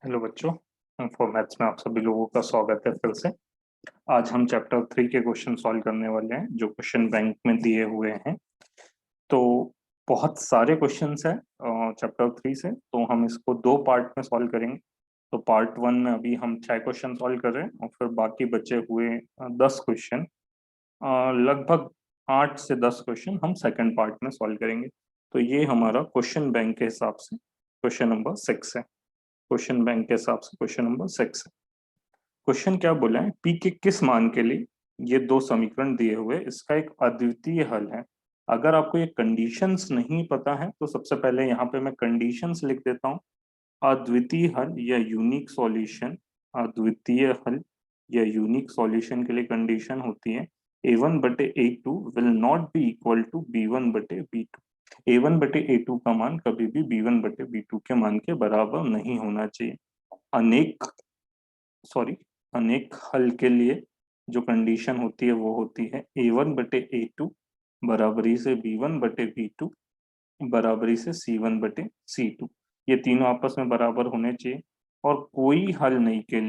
Hello बच्चों, for maths में आप सभी लोगों का स्वागत है फिर से। आज हम चैप्टर 3 के क्वेश्चन सॉल्व करने वाले हैं जो क्वेश्चन बैंक में दिए हुए हैं। तो बहुत सारे क्वेश्चंस हैं चैप्टर 3 से, तो हम इसको दो पार्ट में सॉल्व करेंगे। तो पार्ट 1 में अभी हम 6 क्वेश्चन सॉल्व कर रहे हैं और फिर बाकी बचे हुए 10 क्वेश्चन, लगभग 8 से 10 क्वेश्चन हम सेकंड पार्ट में सॉल्व करेंगे। तो ये हमारा क्वेश्चन बैंक के हिसाब से क्वेश्चन नंबर 6 है। क्वेश्चन बैंक के हिसाब से क्वेश्चन नंबर 6 है। क्वेश्चन क्या बोला है, पी के किस मान के लिए ये दो समीकरण दिए हुए, इसका एक अद्वितीय हल है। अगर आपको ये कंडीशंस नहीं पता है तो सबसे पहले यहाँ पे मैं कंडीशंस लिख देता हूँ। अद्वितीय हल या यूनिक सॉल्यूशन, अद्वितीय हल या यूनिक सॉल्यूशन के लिए कंडीशन होती है A1/A2 will not be equal to B1/B2। A1/A2 का मान कभी भी B1/B2 के मान के बराबर नहीं होना चाहिए। अनेक हल के लिए जो कंडीशन होती है वो होती है A1/A2 बराबरी से B1/B2 बराबरी से C1/C2। ये तीनों आपस में बराबर होने चाहिए। और कोई हल नहीं के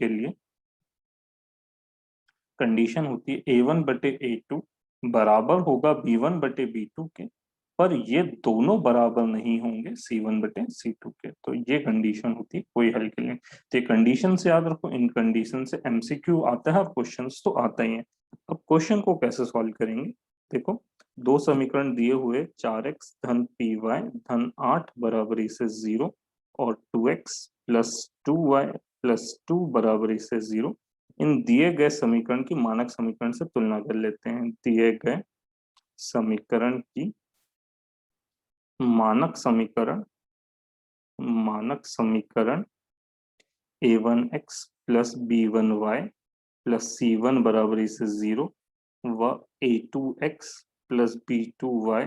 लिए कंडीशन होती है A1/A2 बराबर होगा B1/B2 के, पर ये दोनों बराबर नहीं होंगे C1/C2 के। तो ये कंडीशन होती है कोई हल के लिए। तो ये कंडीशन से याद रखो, इन कंडीशन से एमसीक्यू आता है और क्वेश्चंस तो आता ही है। अब क्वेश्चन को कैसे सॉल्व करेंगे, देखो दो समीकरण दिए हुए 4x धन पी वाई धन 8 बराबरी से 0 और 2x प्लस 2y प्लस 2 बराबरी से 0, इन दिए गए समीकरण की मानक समीकरण से तुलना कर लेते हैं। दिए गए समीकरण की मानक समीकरण a1x plus b1y plus c1 बराबरी से 0 व a2x plus b2y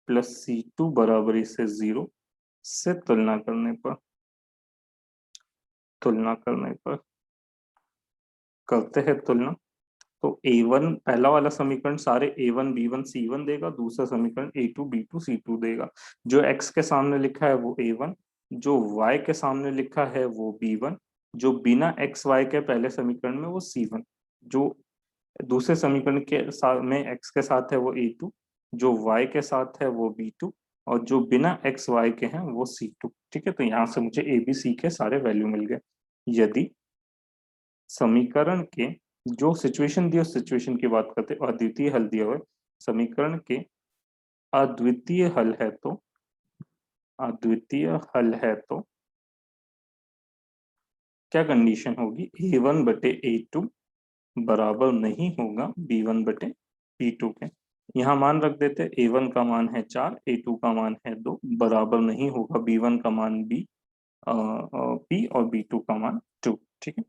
plus c2 बराबरी से 0 से तुलना करने पर करते हैं तुलना। तो A1 पहला वाला समीकरण सारे A1 B1 C1 देगा, दूसरा समीकरण A2 B2 C2 देगा। जो x के सामने लिखा है वो A1, जो y के सामने लिखा है वो B1, जो बिना x y के पहले समीकरण में वो C1, जो दूसरे समीकरण के साथ में x के साथ है वो A2, जो y के साथ है वो B2 और जो बिना x y के हैं वो C2। ठीक है, तो यहाँ से मुझे A B C के सारे वैल्यू मिल गए। यदि समीकरण के जो सिचुएशन दी उस सिचुएशन की बात करते हैं, अद्वितीय हल दिया हुआ है, समीकरण के अद्वितीय हल है तो क्या कंडीशन होगी, A1/A2 बराबर नहीं होगा B1/B2 के। यहाँ मान रख देते, A1 का मान है 4, A2 का मान है 2, बराबर नहीं होगा B1 का मान P और B2 का मान 2। ठीक है,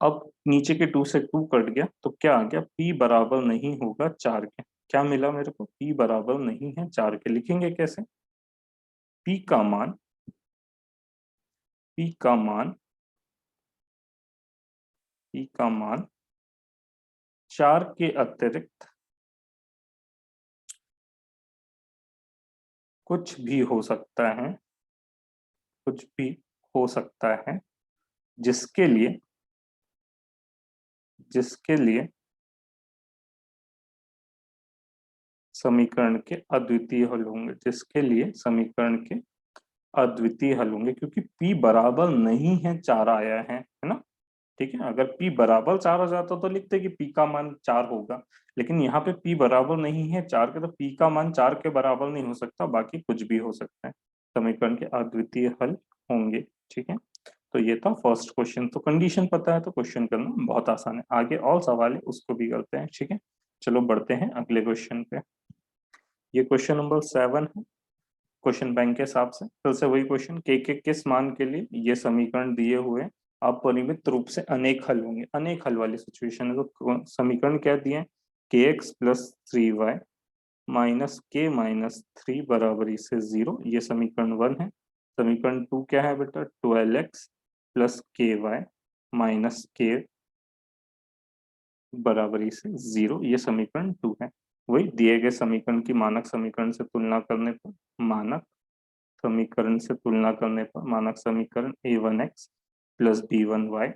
अब नीचे के 2 से 2 कट गया तो क्या आ गया, P बराबर नहीं होगा 4 के। क्या मिला मेरे को, P बराबर नहीं है 4 के। लिखेंगे कैसे, P का मान P का मान P का मान 4 के अतिरिक्त कुछ भी हो सकता है, कुछ भी हो सकता है जिसके लिए समीकरण के अद्वितीय हल होंगे, जिसके लिए समीकरण के अद्वितीय हल होंगे। क्योंकि P बराबर नहीं है 4 आया है ना। ठीक है, अगर P बराबर 4 आ जाता तो लिखते कि P का मान 4 होगा, लेकिन यहाँ पे P बराबर नहीं है 4 के, तो P का मान 4 के बराबर नहीं हो सकता, बाकी कुछ भी हो सकता है। समीकरण के अद्वितीय हल होंगे। ठीक है, तो ये था फर्स्ट क्वेश्चन। तो कंडीशन पता है तो क्वेश्चन करना बहुत आसान है। आगे और सवाल है उसको भी करते हैं। ठीक है, चलो बढ़ते हैं अगले क्वेश्चन पे। ये क्वेश्चन नंबर 7 है क्वेश्चन बैंक के हिसाब से। फिर से वही क्वेश्चन, के किस मान के लिए ये समीकरण दिए हुए हैं, अपरिमित रूप से अनेक हल होंगे। अनेक हल वाली सिचुएशन है तो समीकरण क्या दिए हैं, kx प्लस 3y माइनस के माइनस 3 बराबरी से 0, ये समीकरण 1 है। समीकरण 2 क्या है बेटा, 12x प्लस के वाई माइनस के बराबरी से 0, ये समीकरण 2 है। वही दिए गए समीकरण की मानक समीकरण से तुलना करने पर मानक समीकरण से तुलना करने पर मानक समीकरण a1x plus b1y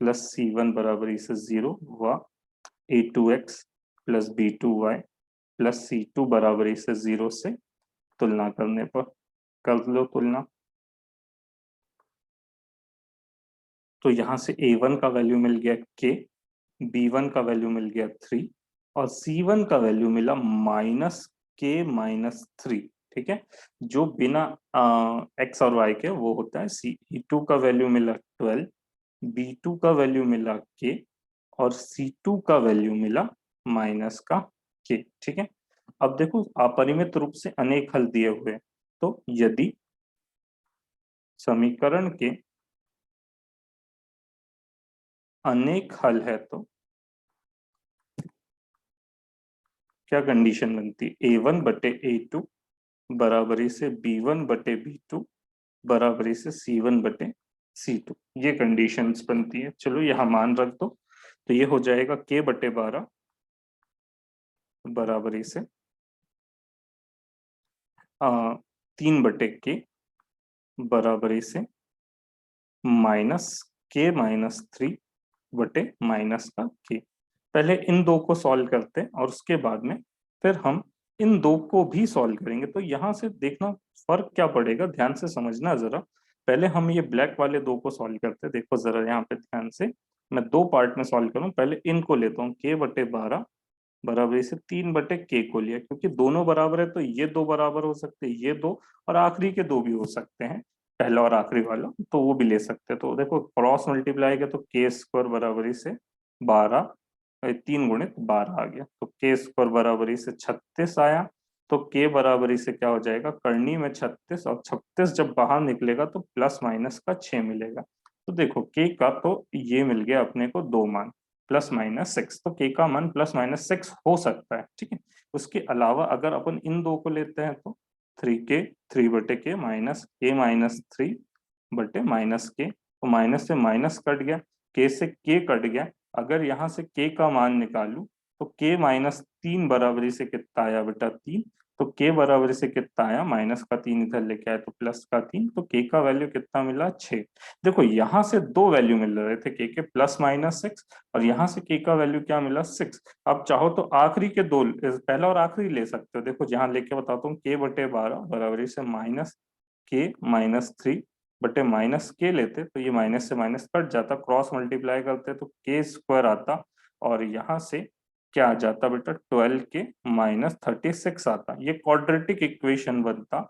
plus c1 बराबर इसे 0 व a2x plus b2y plus c2 बराबर इसे 0 से तुलना करने पर कर लो तुलना। तो यहाँ से a1 का वैल्यू मिल गया k, b1 का वैल्यू मिल गया 3 और c1 का वैल्यू मिला -k-3। ठीक है, जो बिना x और y के वो होता है c2 का वैल्यू मिला 12, b2 का वैल्यू मिला k और c2 का वैल्यू मिला माइनस का k। ठीक है, अब देखो अपरिमित रूप से अनेक हल दिए हुए, तो यदि समीकरण के अनेक हल है तो क्या कंडीशन बनती है, a1 बटे a2 बराबरी से b1 बटे b2 बराबरी से c1 बटे c2, ये कंडीशंस बनती है। चलो यहाँ मान रख दो, तो ये हो जाएगा k बटे 12 बराबरी से 3 बटे k बराबरी से -k-3 बटे माइनस का k। पहले इन दो को सॉल्व करते हैं और उसके बाद में फिर हम इन दो को भी सॉल्व करेंगे। तो यहाँ से देखना फर्क क्या पड़ेगा, ध्यान से समझना जरा। पहले हम ये ब्लैक वाले दो को सॉल्व करते हैं, देखो जरा यहाँ पे ध्यान से, मैं दो पार्ट में सॉल्व करूँ। पहले इनको लेता हूँ, k बटे 12 बराबर इसे 3 बटे k को लिया, क्योंकि दोनों बराबर है तो ये दो बराबर हो सकते हैं, ये दो और आखिरी के दो भी हो सकते हैं, पहला और आखिरी वाला, तो वो भी ले सकते हैं। तो देखो क्रॉस मल्टीप्लाई के तो k स्क्वायर बराबरी से 12, 3 गुणित 12 आ गया, तो k स्क्वायर बराबरी से 36 आया। तो k बराबरी से क्या हो जाएगा, करनी में 36 और 36 जब बाहर निकलेगा तो प्लस माइनस का 6 मिलेगा। तो देखो k का तो ये मिल गया अपने को दो मान, +-6, तो k का मान +-6 हो सकता है। ठीक है, उसके अलावा अगर अपन इन दो को लेते हैं तो 3k 3 बटे k माइनस k -3 बटे माइनस के, तो माइनस से माइनस कट गया, k से k कट गया। अगर यहाँ से k का मान निकालूं तो k -3 बराबरी से कितना आया बेटा 3, तो k बराबरी से कितना आया, माइनस का 3 इधर लेके आए तो प्लस का 3, तो k का वैल्यू कितना मिला 6। देखो यहाँ से दो वैल्यू मिल रहे थे k के, +-6 और यहाँ से k का वैल्यू क्या मिला 6। अब चाहो तो आखिरी के दो, पहला और आखिरी ले सकते हो। देखो जहां लेके बताता हूँ, k बटे 12 बराबरी से -k-3 बटे माइनस के लेते तो ये माइनस से माइनस कट जाता, क्रॉस मल्टीप्लाई करते तो k स्क्वायर आता और यहाँ से क्या आ जाता बेटा 12 के -36 आता, ये क्वाड्रेटिक इक्वेशन बनता।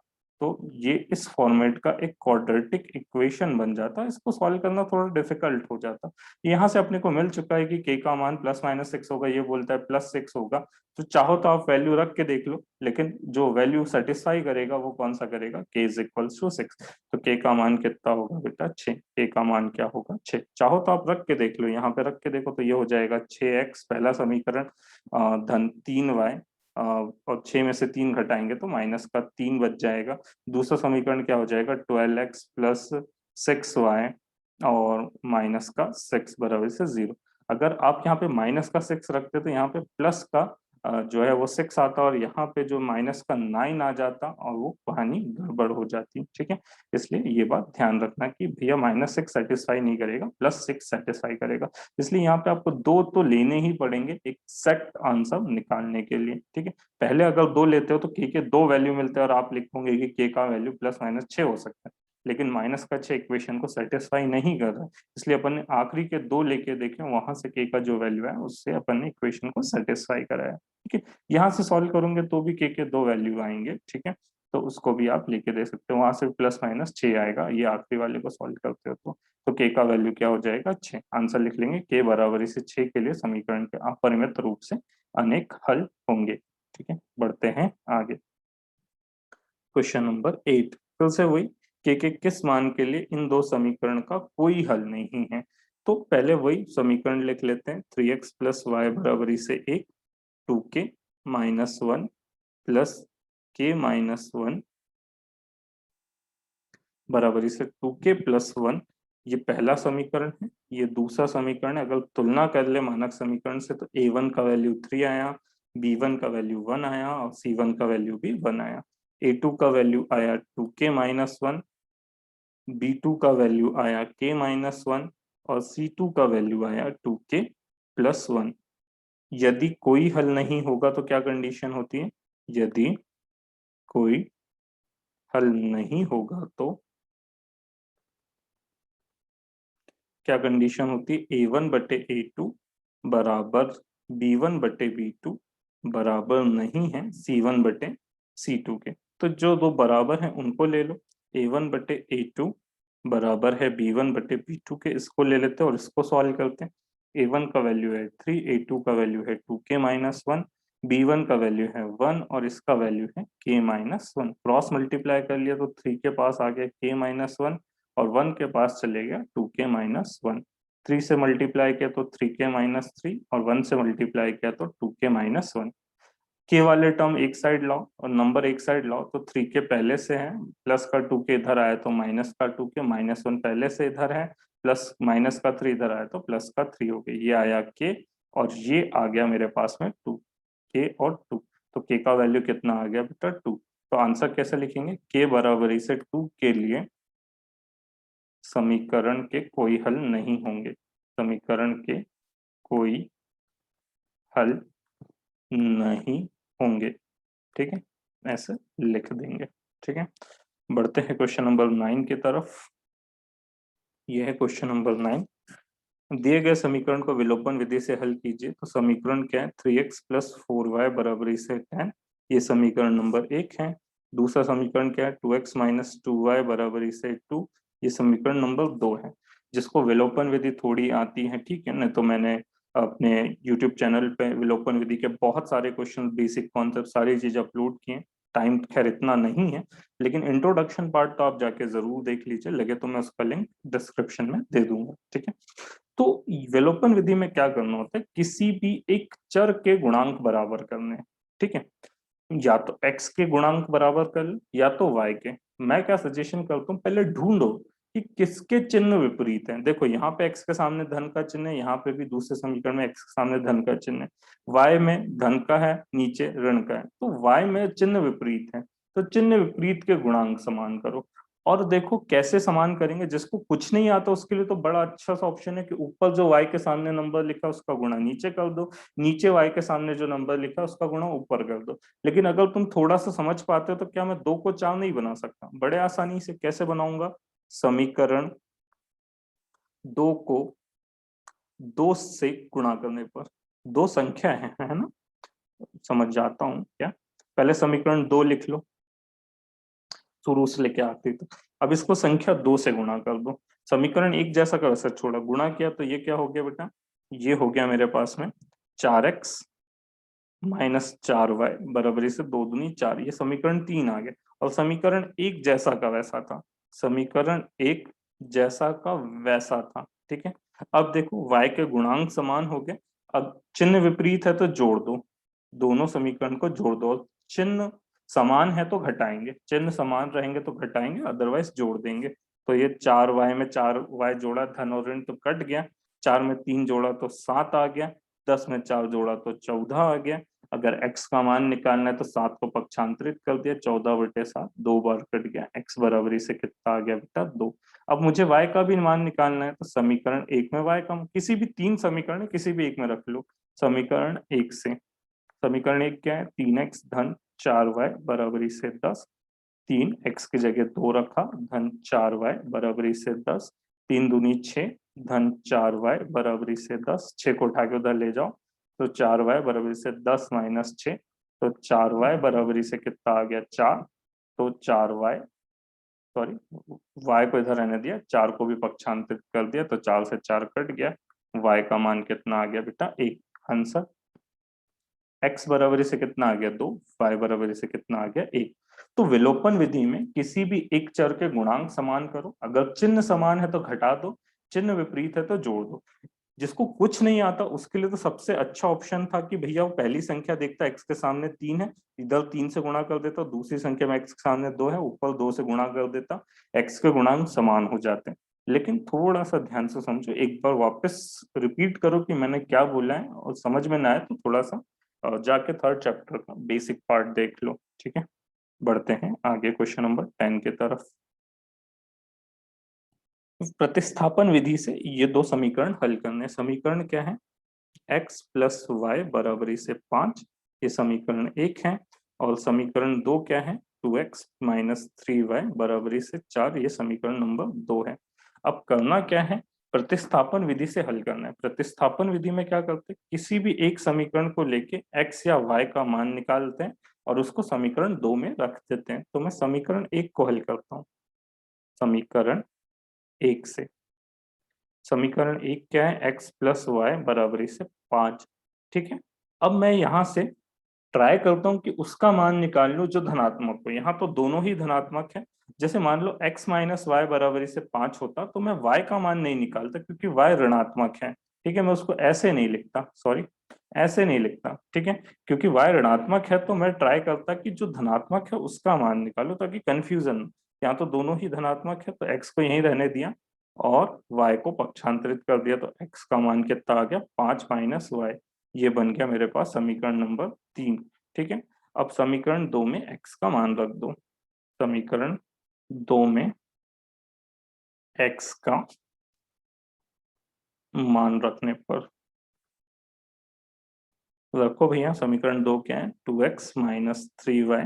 तो ये इस फॉर्मेट का एक क्वाड्रेटिक इक्वेशन बन जाता, इसको सॉल्व करना थोड़ा डिफिकल्ट हो जाता। यहाँ से अपने को मिल चुका है कि k का मान +-6 होगा, ये बोलता है +6 होगा, तो चाहो तो आप वैल्यू रख के देख लो, लेकिन जो वैल्यू सेटिस्फाई करेगा वो कौन सा करेगा, k = 6। तो k का मान कितना होगा बेटा 6, k का मान क्या होगा 6। चाहो तो आप रख के देख लो, यहाँ पे रख के देखो तो ये हो जाएगा 6x पहला समीकरण, धन 3y, और 6 में से 3 घटाएंगे तो माइनस का 3 बच जाएगा। दूसरा समीकरण क्या हो जाएगा 12x प्लस 6y और माइनस का 6 बराबर से 0। अगर आप यहाँ पे माइनस का 6 रखते तो यहाँ पे प्लस का जो है वो 6 आता और यहाँ पे जो माइनस का 9 आ जाता और वो कहानी गड़बड़ हो जाती। ठीक है, इसलिए ये बात ध्यान रखना कि भैया -6 सेटिस्फाई नहीं करेगा, +6 सेटिस्फाई करेगा। इसलिए यहाँ पे आपको दो तो लेने ही पड़ेंगे एग्जैक्ट आंसर निकालने के लिए। ठीक है, पहले अगर दो लेते हो तो के दो वैल्यू मिलते हैं और आप लिखोगे कि के का वैल्यू +-6 हो सकता है, लेकिन माइनस का 6 इक्वेशन को सेटिस्फाई नहीं कर रहा है, इसलिए अपन ने आखिरी के दो लेके देखे, वहां से के का जो वैल्यू है उससे अपन ने इक्वेशन को सेटिस्फाई कराया। ठीक है, यहाँ से सॉल्व करोगे तो भी के दो वैल्यू आएंगे। ठीक है, तो उसको भी आप लेके दे सकते हो, वहां से +-6 आएगा, ये आखिरी वाले को सॉल्व करते हो तो के का वैल्यू क्या हो जाएगा 6। आंसर लिख लेंगे के बराबरी से 6 के लिए समीकरण के अपरिमित रूप से अनेक हल होंगे। ठीक है, बढ़ते हैं आगे। क्वेश्चन नंबर 8, फिर से वही के किस मान के लिए इन दो समीकरण का कोई हल नहीं है। तो पहले वही समीकरण लिख लेते हैं, 3x प्लस वाई बराबरी से 1, 2k -1 प्लस k-1 बराबरी से 2k + 1, ये पहला समीकरण है। ये दूसरा समीकरण है, अगर तुलना कर ले मानक समीकरण से तो a1 का वैल्यू 3 आया, b1 का वैल्यू 1 आया और c1 का वैल्यू भी 1 आया। A2 का वैल्यू आया 2k-1, B2 का वैल्यू आया k-1 और C2 का वैल्यू आया 2k+1। यदि कोई हल नहीं होगा तो क्या कंडीशन होती है? यदि कोई हल नहीं होगा तो क्या कंडीशन होती है? A1/A2 बराबर B1/B2 बराबर नहीं है C1/C2 के। तो जो दो बराबर हैं उनको ले लो। A1/A2 बराबर है B1/B2 के, इसको ले लेते हैं और इसको सॉल्व करते हैं। A1 का वैल्यू है 3, A2 का वैल्यू है 2k-1, B1 का वैल्यू है 1 और इसका वैल्यू है k-1। क्रॉस मल्टीप्लाई कर लिया तो 3 के पास आ गया k-1 और 1 के पास चले गया 2k-1। 3 से मल्टीप्लाई किया तो 3k-3 और 1 से मल्टीप्लाई किया तो 2k-1। के वाले टर्म एक साइड लाओ और नंबर एक साइड लाओ तो 3 के पहले से है, प्लस का 2k इधर आया तो माइनस का 2k, -1 पहले से इधर है, प्लस माइनस का 3 इधर आया तो प्लस का 3 हो गया। ये आया k और ये आ गया मेरे पास में 2k और 2। तो k का वैल्यू कितना आ गया बेटा? 2। तो आंसर कैसे लिखेंगे? k बराबरी से 2 के लिए समीकरण के कोई हल नहीं होंगे। समीकरण के कोई हल नहीं होंगे। ठीक है, ऐसे लिख देंगे। ठीक है, बढ़ते हैं क्वेश्चन नंबर 9 की तरफ। यह है क्वेश्चन नंबर 9। दिए गए समीकरण को विलोपन विधि से हल कीजिए। तो समीकरण क्या है? 3x+4y बराबरी से 10। ये समीकरण नंबर 1 है। दूसरा समीकरण क्या है? 2x-2y बराबरी से 2। ये समीकरण नंबर 2 है। जिसको विलोपन विधि थोड़ी आती है, ठीक है ना, तो मैंने अपने YouTube चैनल पे विलोपन विधि के बहुत सारे क्वेश्चन, बेसिक कॉन्सेप्ट, सारी चीज अपलोड किए। टाइम खैर इतना नहीं है, लेकिन इंट्रोडक्शन पार्ट तो आप जाके जरूर देख लीजिए, लगे तो मैं उसका लिंक डिस्क्रिप्शन में दे दूंगा। ठीक है, तो विलोपन विधि में क्या करना होता है? किसी भी एक चर के गुणांक बराबर करने हैं। ठीक है, या तो x के गुणांक बराबर कर लो या तो y के। मैं क्या सजेशन करता हूँ, पहले ढूंढो कि किसके चिन्ह विपरीत हैं। देखो यहाँ पे x के सामने धन का चिन्ह है, यहाँ पे भी दूसरे समीकरण में x के सामने धन का चिन्ह है, y में धन का है, नीचे ऋण का है, तो y में चिन्ह विपरीत है। तो चिन्ह विपरीत के गुणांक समान करो। और देखो कैसे समान करेंगे। जिसको कुछ नहीं आता उसके लिए तो बड़ा अच्छा सा ऑप्शन है कि ऊपर जो y के सामने नंबर लिखा उसका गुणा नीचे कर दो, नीचे y के सामने जो नंबर लिखा उसका गुणा ऊपर कर दो। लेकिन अगर तुम थोड़ा सा समझ पाते हो तो क्या मैं 2 को 4 नहीं बना सकता? बड़े आसानी से। कैसे बनाऊंगा? समीकरण 2 को 2 से गुणा करने पर, दो संख्या है ना, समझ जाता हूं क्या। पहले समीकरण 2 लिख लो शुरू से लेके आखिरी तक। अब इसको संख्या 2 से गुणा कर दो। समीकरण एक जैसा का वैसा छोड़ा, गुणा किया तो ये क्या हो गया बेटा? ये हो गया मेरे पास में 4x -4y बराबरी से 2 दूनी 4। ये समीकरण 3 आ गया। और समीकरण एक जैसा का वैसा था, समीकरण एक जैसा का वैसा था। ठीक है, अब देखो y के गुणांक समान हो गए। अब चिन्ह विपरीत है तो जोड़ दो, दोनों समीकरण को जोड़ दो। चिन्ह समान है तो घटाएंगे, चिन्ह समान रहेंगे तो घटाएंगे, अदरवाइज जोड़ देंगे। तो ये 4y में 4y जोड़ा, धन और ऋण तो कट गया। 4 में 3 जोड़ा तो 7 आ गया, 10 में 4 जोड़ा तो 14 आ गया। अगर x का मान निकालना है तो 7 को पक्षांतरित कर दिया, 14/7 2 बार कट गया, x बराबरी से कितना आ गया बेटा? 2। अब मुझे y का भी मान निकालना है तो समीकरण एक में y का, किसी भी 3 समीकरण किसी भी एक में रख लो। समीकरण एक से, समीकरण एक क्या है? 3x धन 4y बराबरी से 10। 3x की जगह 2 रखा, धन 4y बराबरी से 10। 3 दूनी 6, धन 4y बराबरी से 10। 6 को उठा के उधर ले जाओ तो 4y बराबरी से 10 - 6, तो 4y बराबरी से कितना आ गया? 4। तो 4y, सॉरी, y को इधर रहने दिया, 4 को भी पक्षांतरित कर दिया तो 4 से 4 कट गया। y का मान कितना आ गया बेटा? 1। आंसर x बराबरी से कितना आ गया? 2। y बराबरी से कितना आ गया? 1। तो विलोपन विधि में किसी भी एक चर के गुणांक समान करो, अगर चिन्ह समान है तो घटा दो, चिन्ह विपरीत है तो जोड़ दो। जिसको कुछ नहीं आता उसके लिए तो सबसे अच्छा ऑप्शन था कि भैया वो पहली संख्या देखता x के सामने 3 है, इधर 3 से गुणा कर देता, दूसरी संख्या में x के सामने 2 है, ऊपर 2 से गुणा कर देता, x के गुणांक समान हो जाते हैं। लेकिन थोड़ा सा ध्यान से समझो, एक बार वापस रिपीट करो कि मैंने क्या बोला है, और समझ में ना आए तो थोड़ा सा जाके थर्ड चैप्टर का बेसिक पार्ट देख लो। ठीक है, बढ़ते हैं आगे क्वेश्चन नंबर 10 की तरफ। प्रतिस्थापन विधि से ये दो समीकरण हल करने। समीकरण क्या है? x प्लस वाई बराबरी से 5, ये समीकरण 1 है। और समीकरण 2 क्या है? 2x माइनस 3y बराबरी से 4, ये समीकरण नंबर 2 है। अब करना क्या है? प्रतिस्थापन विधि से हल करना है। प्रतिस्थापन विधि में क्या करते हैं? किसी भी एक समीकरण को लेके x या y का मान निकालते हैं और उसको समीकरण 2 में रख देते हैं। तो मैं समीकरण 1 को हल करता हूँ। समीकरण 1 से समीकरण 1 क्या है? x प्लस वाई बराबरी से 5। ठीक है, अब मैं यहां से ट्राई करता हूं कि उसका मान निकाल लूं जो धनात्मक हो। यहाँ तो दोनों ही धनात्मक है। जैसे मान लो x माइनस वाई बराबरी से 5 होता तो मैं y का मान नहीं निकालता, क्योंकि y ऋणात्मक है। ठीक है, मैं उसको ऐसे नहीं लिखता, सॉरी ऐसे नहीं लिखता। ठीक है, क्योंकि y ऋणात्मक है तो मैं ट्राई करता कि जो धनात्मक है उसका मान निकालो, ताकि कंफ्यूजन। यहाँ तो दोनों ही धनात्मक है तो x को यहीं रहने दिया और y को पक्षांतरित कर दिया, तो x का मान कितना आ गया? 5 माइनस वाई। ये बन गया मेरे पास समीकरण नंबर 3। ठीक है, अब समीकरण 2 में x का मान रख दो। समीकरण 2 में x का मान रखने पर रखो भैया, समीकरण 2 क्या है? 2x माइनस 3y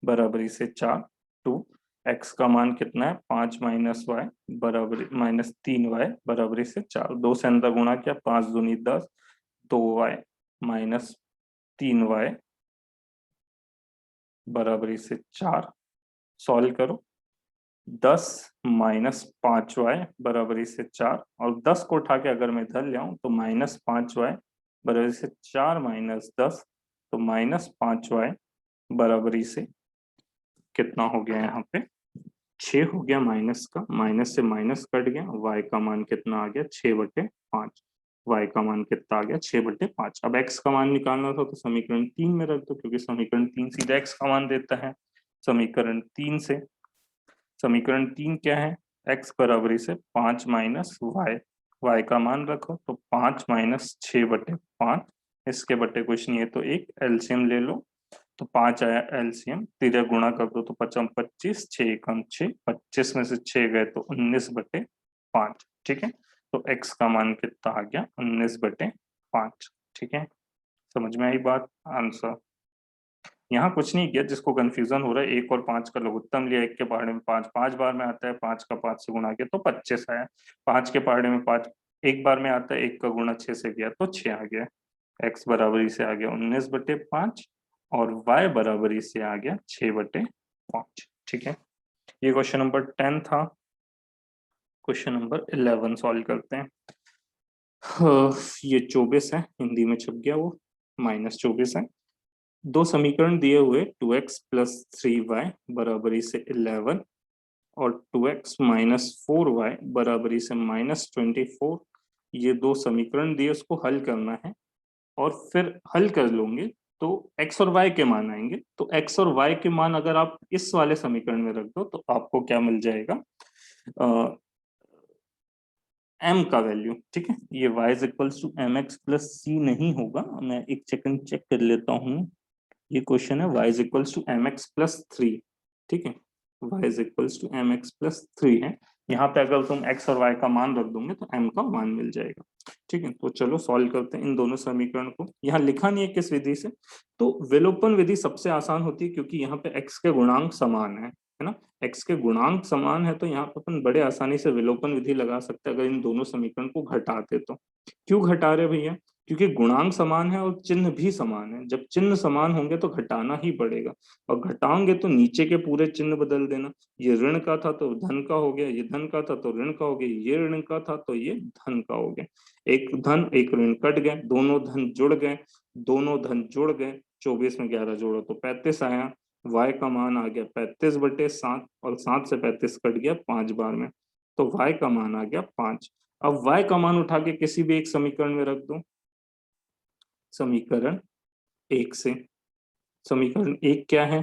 बराबरी से 4। 2 x का मान कितना है? 5 माइनस वाई बराबरी माइनस 3y बराबरी से 4। 2 से अंदर गुणा किया, 5 दूनी 10, 2y माइनस 3y बराबरी से 4। सॉल्व करो। 10 माइनस 5y बराबरी से 4, और 10 को उठा के अगर मैं इधर ले आऊं तो माइनस 5y बराबरी से 4 माइनस 10, तो माइनस 5y बराबरी से कितना हो गया? यहाँ पे 6 हो गया। माइनस का माइनस से माइनस कट गया। y का मान कितना आ गया? 6/5। y का मान कितना आ गया? 6/5। अब x का मान निकालना था तो समीकरण 3 में रख दो, क्योंकि समीकरण 3 सीधा x का मान देता है। समीकरण 3 से समीकरण 3 क्या है? x बराबरी से 5 माइनस वाई। वाई का मान रखो तो 5 माइनस 6/5। इसके बटे कुछ नहीं है तो एक एलसीएम ले लो। तो 5 आया एलसीएम, तीर गुणा कर दो तो 5 25, 6 कम 6, 25 में से 6 गए तो 19/5। ठीक है, तो x का मान कितना आ गया? 19/5। ठीक है, समझ में आई बात? आंसर यहाँ कुछ नहीं किया। जिसको कंफ्यूजन हो रहा है, 1 और 5 का लघुत्तम लिया, 1 के पहाड़े में 5 5 बार में आता है, 5 का 5 से गुणा किया तो 25 आया। 5 के पहाड़े में 5 एक बार में आता है, 1 का गुणा 6 से किया तो 6 आ गया। x बराबरी से आ गया 19/5 और y बराबरी से आ गया 6/5। ठीक है, ये क्वेश्चन नंबर 10 था। क्वेश्चन नंबर 11 सॉल्व करते हैं। ये 24 है, हिंदी में छप गया वो, -24 है। दो समीकरण दिए हुए 2x प्लस 3y बराबरी से 11 और 2x माइनस 4y बराबरी से -24, ये दो समीकरण दिए, उसको हल करना है। और फिर हल कर लोगे तो x और y के मान आएंगे। तो x और y के मान अगर आप इस वाले समीकरण में रख दो तो आपको क्या मिल जाएगा? m का वैल्यू। ठीक है, ये y is equals to M X plus C नहीं होगा। मैं एक सेकंड चेक कर लेता हूँ। ये क्वेश्चन है y is equals to M X plus 3। ठीक है, y is equals to M X plus 3 है। यहाँ पे अगर तुम x और y का मान रख दोगे तो m का मान मिल जाएगा। ठीक है, तो चलो सॉल्व करते हैं इन दोनों समीकरण को। यहाँ लिखा नहीं है किस विधि से, तो विलोपन विधि सबसे आसान होती है, क्योंकि यहाँ पे x के गुणांक समान है ना। x के गुणांक समान है तो यहाँ पे अपन बड़े आसानी से विलोपन विधि लगा सकते हैं, अगर इन दोनों समीकरण को घटाते तो। क्यों घटा रहे भैया? क्योंकि गुणांक समान है और चिन्ह भी समान है। जब चिन्ह समान होंगे तो घटाना ही पड़ेगा, और घटाओगे तो नीचे के पूरे चिन्ह बदल देना। ये ऋण का था तो धन का हो गया, ये धन का था तो ऋण का हो गया, ये ऋण का था तो ये धन का हो गया। एक धन एक ऋण कट गए, दोनों धन जुड़ गए। दोनों धन जुड़ गए, 24 में 11 जोड़ो तो 35 आया। y का मान आ गया 35/7, और 7 से 35 कट गया 5 बार में, तो y का मान आ गया 5। अब y का मान उठा के किसी भी एक समीकरण में रख दो। समीकरण 1 से समीकरण 1 क्या है?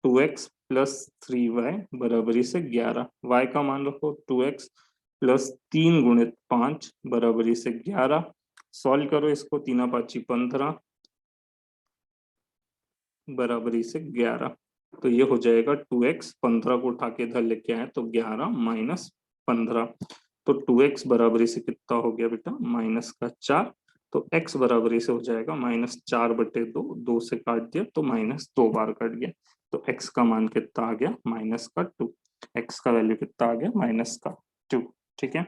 2x प्लस 3y बराबरी से 11। y का मान रखो 2x प्लस 3 × 5 बराबरी से 11। सॉल्व करो इसको, 3 × 5 = 15 बराबरी से 11। तो ये हो जाएगा 2x, 15 को उठा के इधर लेके आए तो 11 माइनस 15, तो 2x बराबरी से कितना हो गया बेटा, माइनस का 4। तो x बराबरी से हो जाएगा -4/2, 2 से काट दिया तो -2 बार कट गया, तो x का मान कितना आ गया, -2। x का वैल्यू कितना आ गया, -2। ठीक है,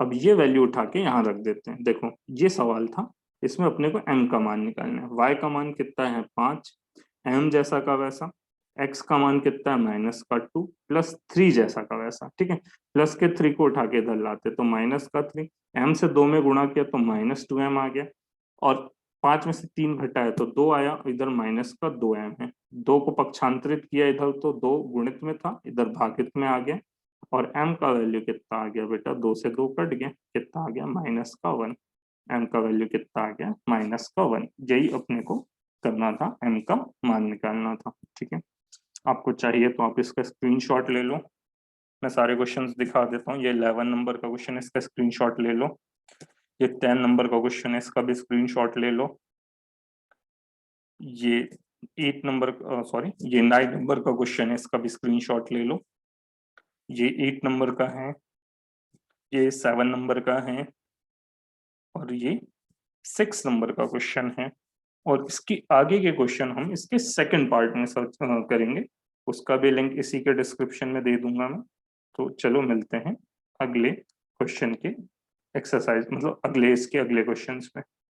अब ये वैल्यू उठा के यहाँ रख देते हैं। देखो ये सवाल था, इसमें अपने को m का मान निकालना है। y का मान कितना है, 5, m जैसा का वैसा, x का मान कितना है, -2 प्लस 3 जैसा का वैसा। ठीक है, प्लस के 3 को उठा के इधर लाते तो -3, m से 2 में गुणा किया तो -2m आ गया, और 5 में से 3 घटाया तो 2 आया, इधर -2m है। 2 को पक्षांतरित किया इधर तो 2 गुणित में था, इधर भागित में आ गया, और m का वैल्यू कितना आ गया बेटा, 2 से 2 कट गया, कितना आ गया, -1। m का वैल्यू कितना आ गया, -1। यही अपने को करना था, m का मान निकालना था। ठीक है, आपको चाहिए तो आप इसका स्क्रीनशॉट ले लो, मैं सारे क्वेश्चंस दिखा देता हूँ। ये 11 नंबर का क्वेश्चन है, इसका स्क्रीनशॉट ले लो। ये 10 नंबर का क्वेश्चन है, इसका भी स्क्रीनशॉट ले लो। ये 8 नंबर, सॉरी ये 9 नंबर का क्वेश्चन है, इसका भी स्क्रीनशॉट ले लो। ये 8 नंबर का है, ये 7 नंबर का है, और ये 6 नंबर का क्वेश्चन है। और इसकी आगे के क्वेश्चन हम इसके सेकंड पार्ट में सर्च करेंगे, उसका भी लिंक इसी के डिस्क्रिप्शन में दे दूंगा मैं। तो चलो मिलते हैं अगले क्वेश्चन के एक्सरसाइज, मतलब अगले इसके अगले क्वेश्चंस में।